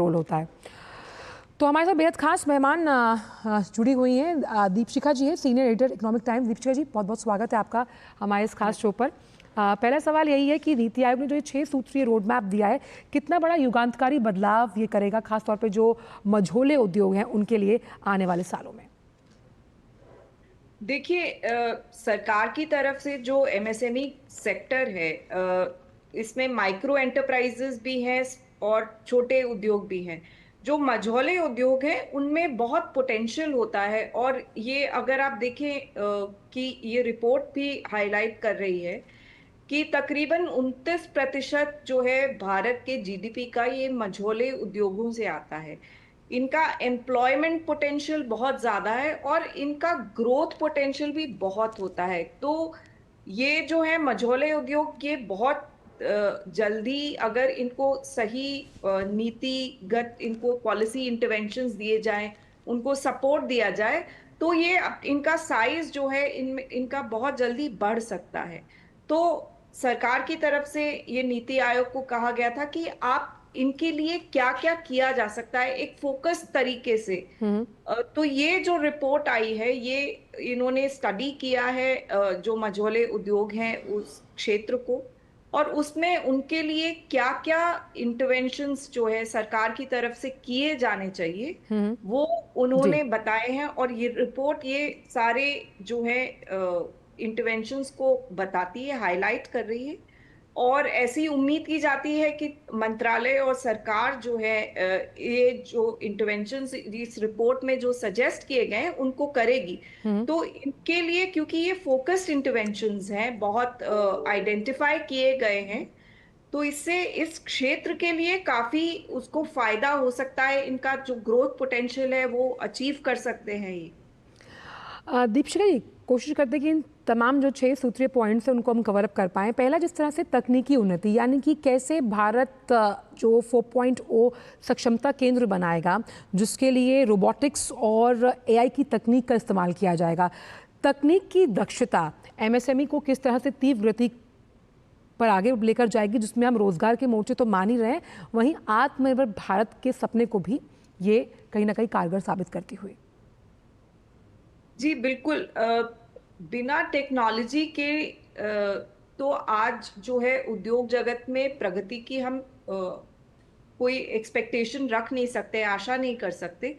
Role होता है। तो हमारे साथ बेहद खास मेहमान जुड़ी हुई हैं। दीपशिखा जी हैं, senior editor Economic Times. Deepshikha ji, बहुत बहुत स्वागत है आपका हमारे इस खास शो पर। पहला सवाल यही है कि नीति आयोग ने जो ये 6 सूत्रीय रोड मैप दिया है, कितना बड़ा युगांतकारी बदलाव ये करेगा, खासतौर पे जो मझोले उद्योग हैं उनके लिए आने वाले सालों में? देखिए, सरकार की तरफ से जो एमएसएमई सेक्टर है, इसमें माइक्रो एंटरप्राइजेस भी हैं और छोटे उद्योग भी हैं। जो मझौले उद्योग हैं उनमें बहुत पोटेंशियल होता है, और ये अगर आप देखें कि ये रिपोर्ट भी हाईलाइट कर रही है कि तकरीबन 29% जो है भारत के जीडीपी का ये मझोले उद्योगों से आता है। इनका एम्प्लॉयमेंट पोटेंशियल बहुत ज्यादा है और इनका ग्रोथ पोटेंशियल भी बहुत होता है। तो ये जो है मझोले उद्योग, ये बहुत जल्दी अगर इनको सही नीतिगत इनको पॉलिसी इंटरवेंशंस दिए जाएं, उनको सपोर्ट दिया जाए, तो ये इनका साइज जो है इनका बहुत जल्दी बढ़ सकता है। तो सरकार की तरफ से ये नीति आयोग को कहा गया था कि आप इनके लिए क्या क्या किया जा सकता है एक फोकस तरीके से। तो ये जो रिपोर्ट आई है, ये इन्होंने स्टडी किया है जो मझोले उद्योग हैं उस क्षेत्र को, और उसमें उनके लिए क्या क्या इंटरवेंशंस जो है सरकार की तरफ से किए जाने चाहिए, वो जी। उन्होंने बताए हैं। और ये रिपोर्ट ये सारे जो है इंटरवेंशंस को बताती है, हाईलाइट कर रही है। और ऐसी उम्मीद की जाती है कि मंत्रालय और सरकार जो है ये जो इंटरवेंशंस इस रिपोर्ट में जो सजेस्ट किए गए हैं उनको करेगी। तो इनके लिए, क्योंकि ये फोकस्ड इंटरवेंशंस हैं, बहुत आइडेंटिफाई किए गए हैं, तो इससे इस क्षेत्र के लिए काफी उसको फायदा हो सकता है। इनका जो ग्रोथ पोटेंशियल है वो अचीव कर सकते हैं ये। दीपशिखा जी, कोशिश करते हैं कि इन तमाम जो 6 सूत्रीय पॉइंट्स हैं उनको हम कवर अप कर पाएँ। पहला, जिस तरह से तकनीकी उन्नति, यानी कि कैसे भारत जो 4.0 सक्षमता केंद्र बनाएगा, जिसके लिए रोबोटिक्स और एआई की तकनीक का इस्तेमाल किया जाएगा। तकनीक की दक्षता एमएसएमई को किस तरह से तीव्र गति पर आगे लेकर जाएगी, जिसमें हम रोजगार के मोर्चे तो मान ही रहे हैं, वहीं आत्मनिर्भर भारत के सपने को भी ये कहीं ना कहीं कारगर साबित करती हुई। जी बिल्कुल। बिना टेक्नोलॉजी के तो आज जो है उद्योग जगत में प्रगति की हम कोई एक्सपेक्टेशन रख नहीं सकते, आशा नहीं कर सकते।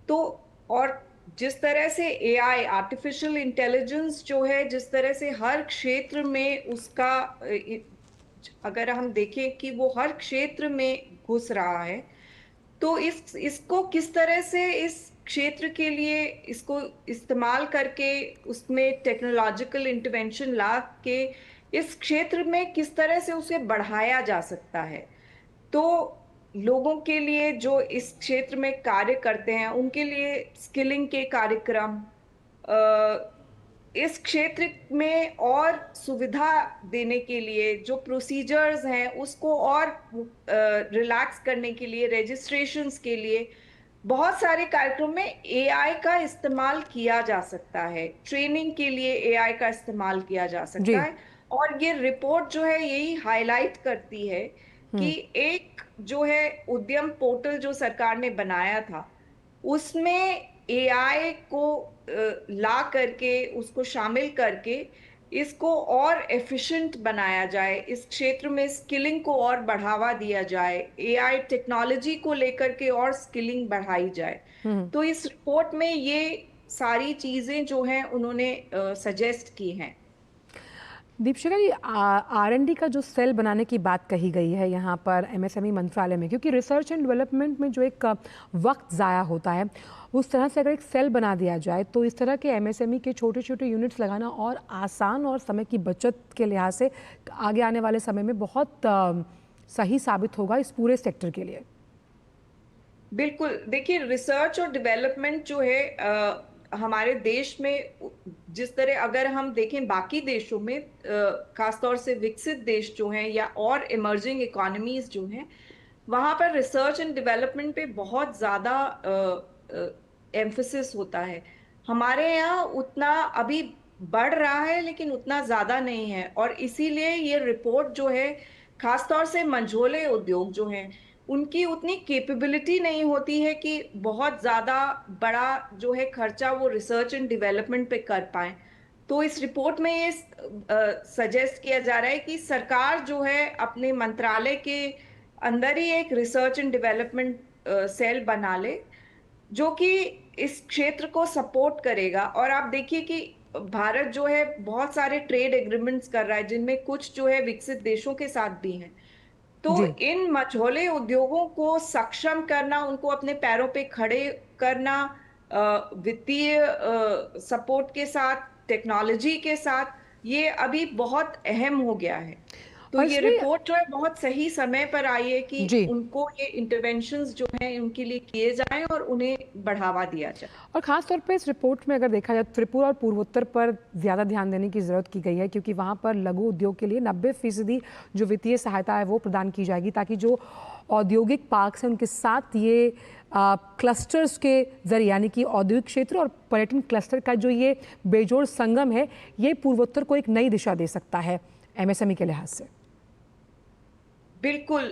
तो और जिस तरह से एआई, आर्टिफिशियल इंटेलिजेंस जो है, जिस तरह से हर क्षेत्र में उसका अगर हम देखें कि वो हर क्षेत्र में घुस रहा है, तो इसको किस तरह से इस क्षेत्र के लिए इसको इस्तेमाल करके उसमें टेक्नोलॉजिकल इंटरवेंशन ला के इस क्षेत्र में किस तरह से उसे बढ़ाया जा सकता है। तो लोगों के लिए जो इस क्षेत्र में कार्य करते हैं उनके लिए स्किलिंग के कार्यक्रम, इस क्षेत्र में और सुविधा देने के लिए जो प्रोसीजर्स हैं उसको और रिलैक्स करने के लिए, रजिस्ट्रेशंस के लिए बहुत सारे कार्यक्रम में एआई का इस्तेमाल किया जा सकता है। ट्रेनिंग के लिए एआई का इस्तेमाल किया जा सकता जी। है। और ये रिपोर्ट जो है यही हाईलाइट करती है कि एक जो है उद्यम पोर्टल जो सरकार ने बनाया था, उसमें एआई को ला करके उसको शामिल करके इसको और एफिशिएंट बनाया जाए, इस क्षेत्र में स्किलिंग को और बढ़ावा दिया जाए, एआई टेक्नोलॉजी को लेकर के और स्किलिंग बढ़ाई जाए। तो इस रिपोर्ट में ये सारी चीजें जो हैं उन्होंने सजेस्ट की हैं। दीपशिखा जी, आर&डी का जो सेल बनाने की बात कही गई है यहाँ पर एमएसएमई मंत्रालय में, क्योंकि रिसर्च एंड डेवलपमेंट में जो एक वक्त ज़ाया होता है, उस तरह से अगर एक सेल बना दिया जाए तो इस तरह के एमएसएमई के छोटे छोटे यूनिट्स लगाना और आसान और समय की बचत के लिहाज से आगे आने वाले समय में बहुत सही साबित होगा इस पूरे सेक्टर के लिए। बिल्कुल। देखिए, रिसर्च और डेवलपमेंट जो है हमारे देश में जिस तरह अगर हम देखें बाकी देशों में, खासतौर से विकसित देश जो हैं या और इमर्जिंग इकोनॉमीज जो हैं, वहां पर रिसर्च एंड डेवलपमेंट पे बहुत ज्यादा एम्फेसिस होता है। हमारे यहाँ उतना अभी बढ़ रहा है लेकिन उतना ज्यादा नहीं है, और इसीलिए ये रिपोर्ट जो है खासतौर से मंझोले उद्योग जो हैं उनकी उतनी कैपेबिलिटी नहीं होती है कि बहुत ज़्यादा बड़ा जो है खर्चा वो रिसर्च एंड डेवलपमेंट पे कर पाए। तो इस रिपोर्ट में ये सजेस्ट किया जा रहा है कि सरकार जो है अपने मंत्रालय के अंदर ही एक रिसर्च एंड डेवलपमेंट सेल बना ले, जो कि इस क्षेत्र को सपोर्ट करेगा। और आप देखिए कि भारत जो है बहुत सारे ट्रेड एग्रीमेंट्स कर रहा है, जिनमें कुछ जो है विकसित देशों के साथ भी हैं। तो जी। इन मझोले उद्योगों को सक्षम करना, उनको अपने पैरों पे खड़े करना, वित्तीय सपोर्ट के साथ, टेक्नोलॉजी के साथ, ये अभी बहुत अहम हो गया है। तो और ये इसमें रिपोर्ट जो है बहुत सही समय पर आई है कि जी, उनको ये इंटरवेंशंस जो हैं उनके लिए किए जाएं और उन्हें बढ़ावा दिया जाए। और ख़ास तौर पे इस रिपोर्ट में अगर देखा जाए तो त्रिपुरा और पूर्वोत्तर पर ज़्यादा ध्यान देने की ज़रूरत की गई है, क्योंकि वहाँ पर लघु उद्योग के लिए 90% जो वित्तीय सहायता है वो प्रदान की जाएगी, ताकि जो औद्योगिक पार्क्स हैं उनके साथ ये क्लस्टर्स के जरिए, यानी कि औद्योगिक क्षेत्र और पर्यटन क्लस्टर का जो ये बेजोड़ संगम है, ये पूर्वोत्तर को एक नई दिशा दे सकता है एमएसएमई के लिहाज से। बिल्कुल,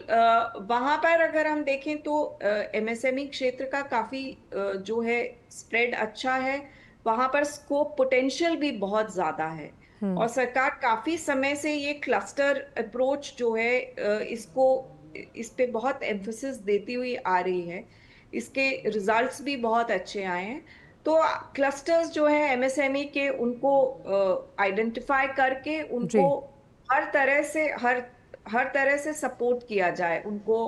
वहां पर अगर हम देखें तो एमएसएमई क्षेत्र का काफी जो है स्प्रेड अच्छा है। वहां पर स्कोप पोटेंशियल भी बहुत ज्यादा है, और सरकार काफी समय से ये क्लस्टर अप्रोच जो है इस पे बहुत एम्फेसिस देती हुई आ रही है। इसके रिजल्ट्स भी बहुत अच्छे आए हैं। तो क्लस्टर्स जो है एमएसएमई के, उनको आइडेंटिफाई करके उनको जी। हर तरह से सपोर्ट किया जाए। उनको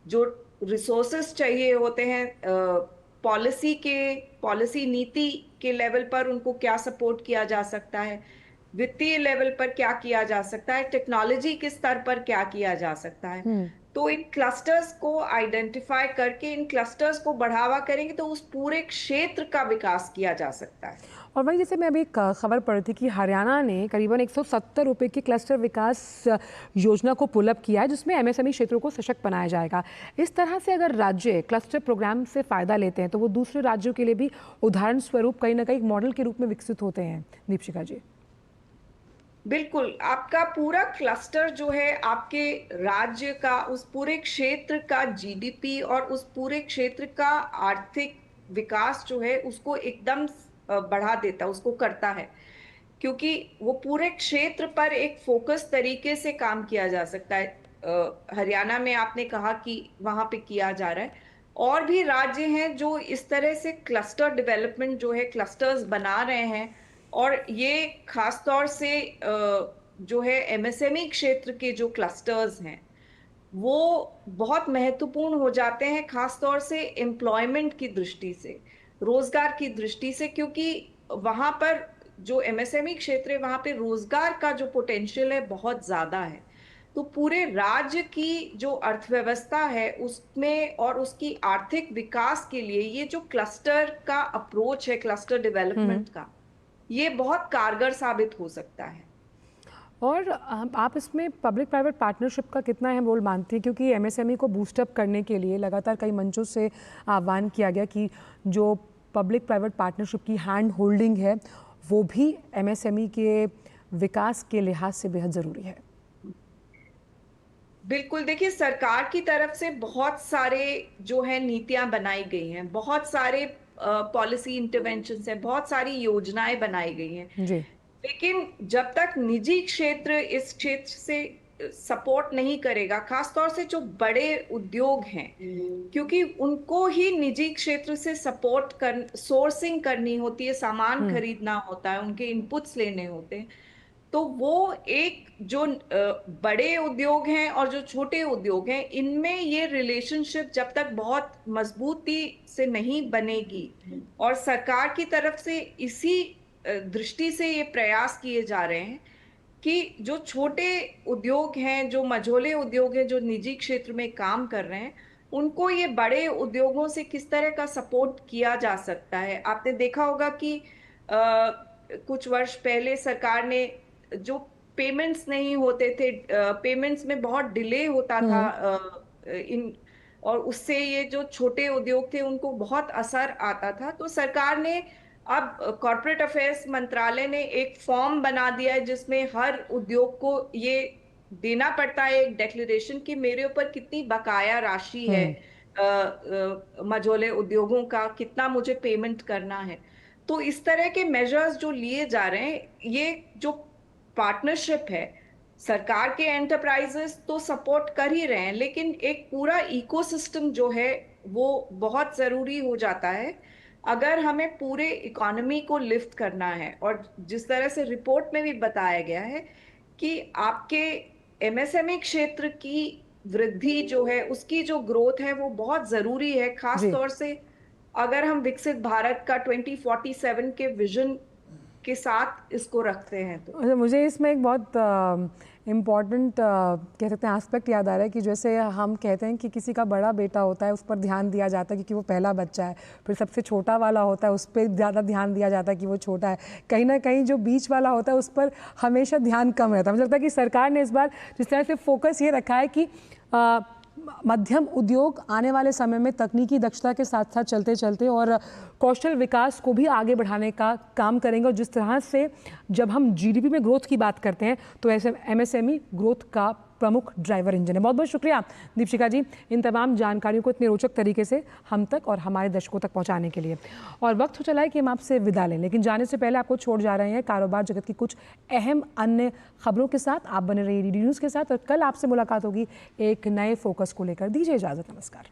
जो रिसोर्सेस चाहिए होते हैं, पॉलिसी नीति के लेवल पर उनको क्या सपोर्ट किया जा सकता है, वित्तीय लेवल पर क्या किया जा सकता है, टेक्नोलॉजी के स्तर पर क्या किया जा सकता है। तो इन क्लस्टर्स को आइडेंटिफाई करके इन क्लस्टर्स को बढ़ावा करेंगे तो उस पूरे क्षेत्र का विकास किया जा सकता है। और वही, जैसे मैं अभी एक खबर पढ़ी थी कि हरियाणा ने करीबन 170 रुपए की क्लस्टर विकास योजना को पुल अप किया है, जिसमें एमएसएमई क्षेत्रों को सशक्त बनाया जाएगा। इस तरह से अगर राज्य क्लस्टर प्रोग्राम से फ़ायदा लेते हैं तो वो दूसरे राज्यों के लिए भी उदाहरण स्वरूप कहीं ना कहीं एक मॉडल के रूप में विकसित होते हैं। दीपशिखा जी। बिल्कुल, आपका पूरा क्लस्टर जो है आपके राज्य का, उस पूरे क्षेत्र का जीडीपी और उस पूरे क्षेत्र का आर्थिक विकास जो है उसको एकदम बढ़ा देता है, उसको करता है। क्योंकि वो पूरे क्षेत्र पर एक फोकस तरीके से काम किया जा सकता है। हरियाणा में आपने कहा कि वहां पे किया जा रहा है, और भी राज्य हैं जो इस तरह से क्लस्टर डेवलपमेंट जो है, क्लस्टर्स बना रहे हैं। और ये खास तौर से जो है एमएसएमई क्षेत्र के जो क्लस्टर्स हैं वो बहुत महत्वपूर्ण हो जाते हैं, खास तौर से एम्प्लॉयमेंट की दृष्टि से, रोजगार की दृष्टि से। क्योंकि वहां पर जो एमएसएमई क्षेत्र है वहां पे रोजगार का जो पोटेंशियल है बहुत ज्यादा है। तो पूरे राज्य की जो अर्थव्यवस्था है उसमें और उसकी आर्थिक विकास के लिए ये जो क्लस्टर का अप्रोच है, क्लस्टर डेवलपमेंट का, ये बहुत कारगर साबित हो सकता है। और आप इसमें पब्लिक प्राइवेट पार्टनरशिप का कितना अहम रोल मानती हैं, क्योंकि एमएसएमई को बूस्टअप करने के लिए लगातार कई मंचों से आह्वान किया गया कि जो पब्लिक प्राइवेट पार्टनरशिप की हैंड होल्डिंग है वो भी एमएसएमई के विकास के लिहाज से बेहद ज़रूरी है। बिल्कुल, देखिए सरकार की तरफ से बहुत सारे जो है नीतियां बनाई गई हैं, बहुत सारे पॉलिसी इंटरवेंशंस हैं, बहुत सारी योजनाएं बनाई गई हैं। जी। लेकिन जब तक निजी क्षेत्र इस क्षेत्र से सपोर्ट नहीं करेगा, खास तौर से जो बड़े उद्योग हैं, क्योंकि उनको ही निजी क्षेत्र से सोर्सिंग करनी होती है, सामान खरीदना होता है, उनके इनपुट्स लेने होते हैं। तो वो एक जो बड़े उद्योग हैं और जो छोटे उद्योग हैं, इनमें ये रिलेशनशिप जब तक बहुत मजबूती से नहीं बनेगी, और सरकार की तरफ से इसी दृष्टि से ये प्रयास किए जा रहे हैं कि जो छोटे उद्योग हैं, जो मझोले उद्योग हैं, जो निजी क्षेत्र में काम कर रहे हैं, उनको ये बड़े उद्योगों से किस तरह का सपोर्ट किया जा सकता है। आपने देखा होगा कि कुछ वर्ष पहले सरकार ने जो पेमेंट्स नहीं होते थे, पेमेंट्स में बहुत डिले होता था, इन और उससे ये जो छोटे उद्योग थे उनको बहुत असर आता था। तो सरकार ने अब कॉर्पोरेट अफेयर्स मंत्रालय ने एक फॉर्म बना दिया है जिसमें हर उद्योग को ये देना पड़ता है एक डिक्लेरेशन कि मेरे ऊपर कितनी बकाया राशि है, मझोले उद्योगों का कितना मुझे पेमेंट करना है। तो इस तरह के मेजर्स जो लिए जा रहे हैं, ये जो पार्टनरशिप है, सरकार के एंटरप्राइजेस तो सपोर्ट कर ही रहे हैं, लेकिन एक पूरा इकोसिस्टम जो है वो बहुत जरूरी हो जाता है अगर हमें पूरे इकोनॉमी को लिफ्ट करना है। और जिस तरह से रिपोर्ट में भी बताया गया है कि आपके एमएसएमई क्षेत्र की वृद्धि जो है, उसकी जो ग्रोथ है वो बहुत जरूरी है, खास जी। तौर से अगर हम विकसित भारत का 2047 के विजन के साथ इसको रखते हैं तो। अच्छा, मुझे इसमें एक बहुत इम्पॉर्टेंट कह सकते हैं एस्पेक्ट याद आ रहा है कि जैसे हम कहते हैं कि किसी का बड़ा बेटा होता है उस पर ध्यान दिया जाता है क्योंकि वो पहला बच्चा है, फिर सबसे छोटा वाला होता है उस पर ज़्यादा ध्यान दिया जाता है कि वो छोटा है, कहीं ना कहीं जो बीच वाला होता है उस पर हमेशा ध्यान कम रहता है। मुझे लगता है कि सरकार ने इस बार जिस तरह से फोकस ये रखा है कि मध्यम उद्योग आने वाले समय में तकनीकी दक्षता के साथ साथ चलते चलते और कौशल विकास को भी आगे बढ़ाने का काम करेंगे। और जिस तरह से जब हम जीडीपी में ग्रोथ की बात करते हैं तो ऐसे एमएसएमई ग्रोथ का प्रमुख ड्राइवर इंजन है। बहुत बहुत शुक्रिया दीपशिखा जी इन तमाम जानकारियों को इतने रोचक तरीके से हम तक और हमारे दर्शकों तक पहुंचाने के लिए। और वक्त हो चला है कि हम आपसे विदा लें, लेकिन जाने से पहले आपको छोड़ जा रहे हैं कारोबार जगत की कुछ अहम अन्य खबरों के साथ। आप बने रहिए डीडी न्यूज़ के साथ और कल आपसे मुलाकात होगी एक नए फोकस को लेकर। दीजिए इजाज़त, नमस्कार।